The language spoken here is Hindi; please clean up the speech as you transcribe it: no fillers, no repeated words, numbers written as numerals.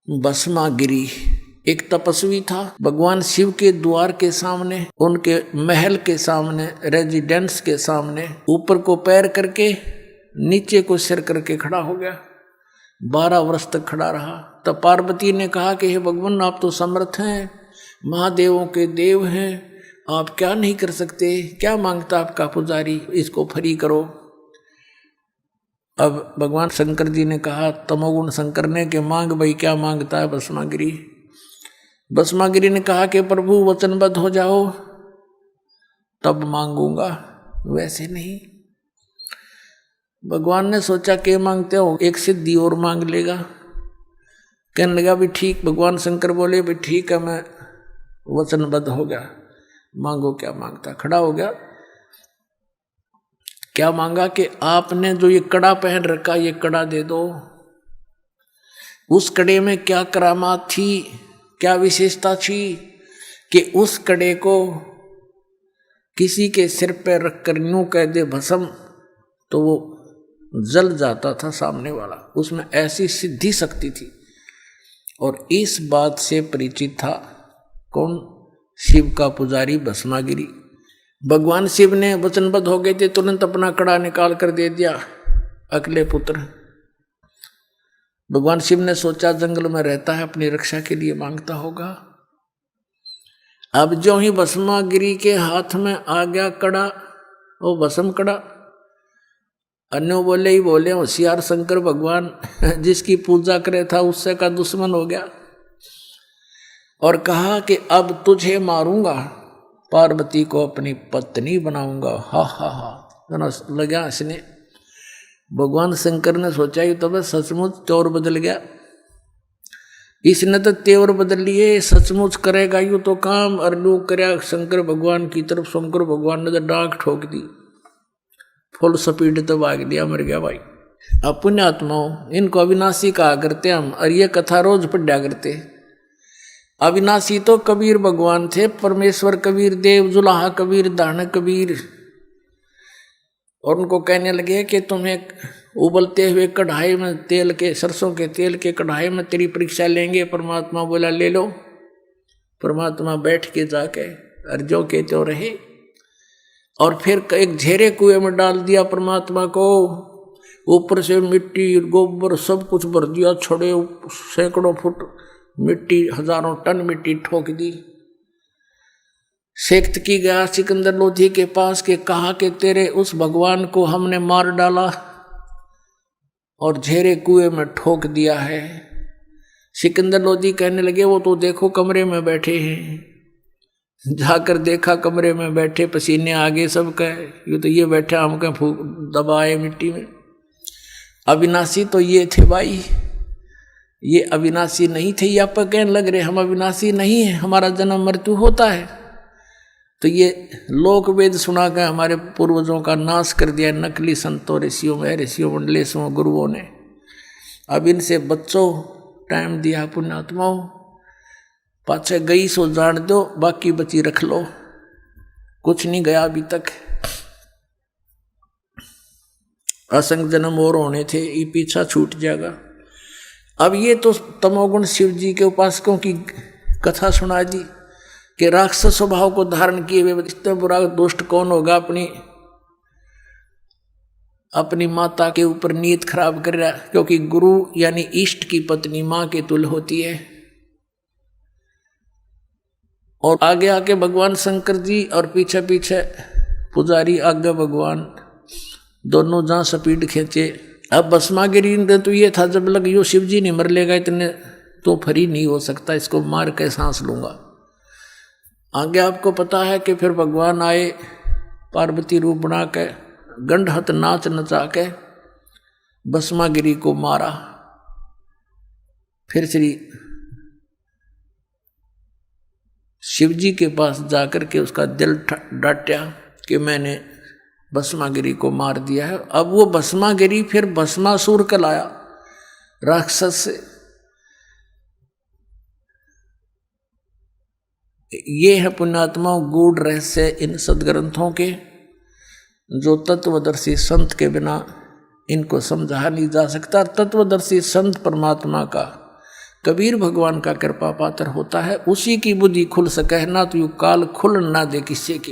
भस्मागिरी एक तपस्वी था। भगवान शिव के द्वार के सामने, उनके महल के सामने, रेजिडेंस के सामने ऊपर को पैर करके नीचे को सिर करके खड़ा हो गया। 12 वर्ष तक खड़ा रहा। तब पार्वती ने कहा कि हे भगवान, आप तो समर्थ हैं, महादेवों के देव हैं, आप क्या नहीं कर सकते? क्या मांगता आपका पुजारी? इसको फ्री करो। अब भगवान शंकर जी ने कहा, तमोगुण शंकर ने, कि मांग भाई, क्या मांगता है भस्मागिरी? भस्मागिरी ने कहा कि प्रभु वचनबद्ध हो जाओ तब मांगूंगा, वैसे नहीं। भगवान ने सोचा कि मांगते हो, एक सिद्धि और मांग लेगा। कहने लगा भी ठीक। भगवान शंकर बोले भी ठीक है, मैं वचनबद्ध हो गया, मांगो क्या मांगता। खड़ा हो गया। क्या मांगा कि आपने जो ये कड़ा पहन रखा, ये कड़ा दे दो। उस कड़े में क्या करामात थी, क्या विशेषता थी कि उस कड़े को किसी के सिर पर रखकर यूं कह दे भस्म, तो वो जल जाता था सामने वाला। उसमें ऐसी सिद्धि शक्ति थी। और इस बात से परिचित था कौन? शिव का पुजारी भस्मागिरी। भगवान शिव ने वचनबद्ध हो गए थे, तुरंत अपना कड़ा निकाल कर दे दिया अगले पुत्र। भगवान शिव ने सोचा जंगल में रहता है, अपनी रक्षा के लिए मांगता होगा। अब जो ही भस्मागिरी के हाथ में आ गया कड़ा, वो भस्म कड़ा, अन्यों बोले ही बोले, होशियार शंकर भगवान जिसकी पूजा करे था उससे का दुश्मन हो गया। और कहा कि अब तुझे मारूंगा, पार्वती को अपनी पत्नी बनाऊंगा। हा हा हा लगा इसने। भगवान शंकर ने सोचा ही तो बस सचमुच चोर बदल गया। इसने तो तेवर बदल लिए, सचमुच करेगा यूं तो काम। और लू करया शंकर भगवान की तरफ। शंकर भगवान ने तो डांक ठोक दी, फुल स्पीड तो भाग दिया, मर गया भाई। अब पुण्यात्माओं, इनको अविनाशी कहा करते हम, और ये कथा रोज पढ़ा करते। अविनाशी तो कबीर भगवान थे, परमेश्वर कबीर देव, जुलाहा कबीर, दान कबीर। और उनको कहने लगे कि तुम्हें उबलते हुए कढ़ाई में तेल के, सरसों के तेल के कढ़ाई में तेरी परीक्षा लेंगे। परमात्मा बोला ले लो। परमात्मा बैठ के जाके अर्जों के तो रहे। और फिर एक झेरे कुएं में डाल दिया परमात्मा को। ऊपर से मिट्टी गोबर सब कुछ भर दिया, छड़े सैकड़ों फुट मिट्टी, हजारों टन मिट्टी ठोक दी। सेक्त की गया सिकंदर लोधी के पास के, कहा कि तेरे उस भगवान को हमने मार डाला और झेरे कुएं में ठोक दिया है। सिकंदर लोधी कहने लगे वो तो देखो कमरे में बैठे हैं। जाकर देखा कमरे में बैठे, पसीने आगे सबका, ये तो ये बैठे हमका फूक दबाए मिट्टी में। अविनाशी तो ये थे भाई, ये अविनाशी नहीं थे। ये आप कहने लग रहे हम अविनाशी नहीं है, हमारा जन्म मृत्यु होता है। तो ये लोक वेद सुना कर हमारे पूर्वजों का नाश कर दिया नकली संतों, ऋषियों में, ऋषियों मंडलेशों, गुरुओं ने। अब इनसे बच्चों टाइम दिया पुण्यात्माओं, पाछे गई सो जान दो, बाकी बची रख लो। कुछ नहीं गया अभी तक। असंख्य जन्म और होने थे, ये पीछा छूट जाएगा। अब ये तो तमोगुण शिव जी के उपासकों की कथा सुना दी कि राक्षस स्वभाव को धारण किए हुए इतना बुरा दुष्ट कौन होगा अपनी माता के ऊपर नीयत खराब कर रहा। क्योंकि गुरु यानी इष्ट की पत्नी मां के तुल्य होती है। और आगे आके भगवान शंकर जी और पीछे पीछे पुजारी, आगे भगवान, दोनों जहां स्पीड खींचे। अब भस्मागिरी ने तो ये था, जब लग यो शिव जी नहीं मर लेगा इतने तो फ्री नहीं हो सकता, इसको मार के सांस लूंगा। आगे आपको पता है कि फिर भगवान आए पार्वती रूप बना के, गंडहत नाच नचा के भस्मागिरी को मारा। फिर श्री शिव जी के पास जाकर के उसका दिल डांटा कि मैंने भस्मागिरी को मार दिया है। अब वो भस्मागिरी फिर भस्मासुर कहलाया, राक्षस से। ये है पुण्यात्मा गूढ़ रहस्य इन सदग्रंथों के, जो तत्वदर्शी संत के बिना इनको समझा नहीं जा सकता। तत्वदर्शी संत परमात्मा का कबीर भगवान का कृपा पात्र होता है, उसी की बुद्धि खुल सके, ना तो यू काल खुल ना दे किसी की।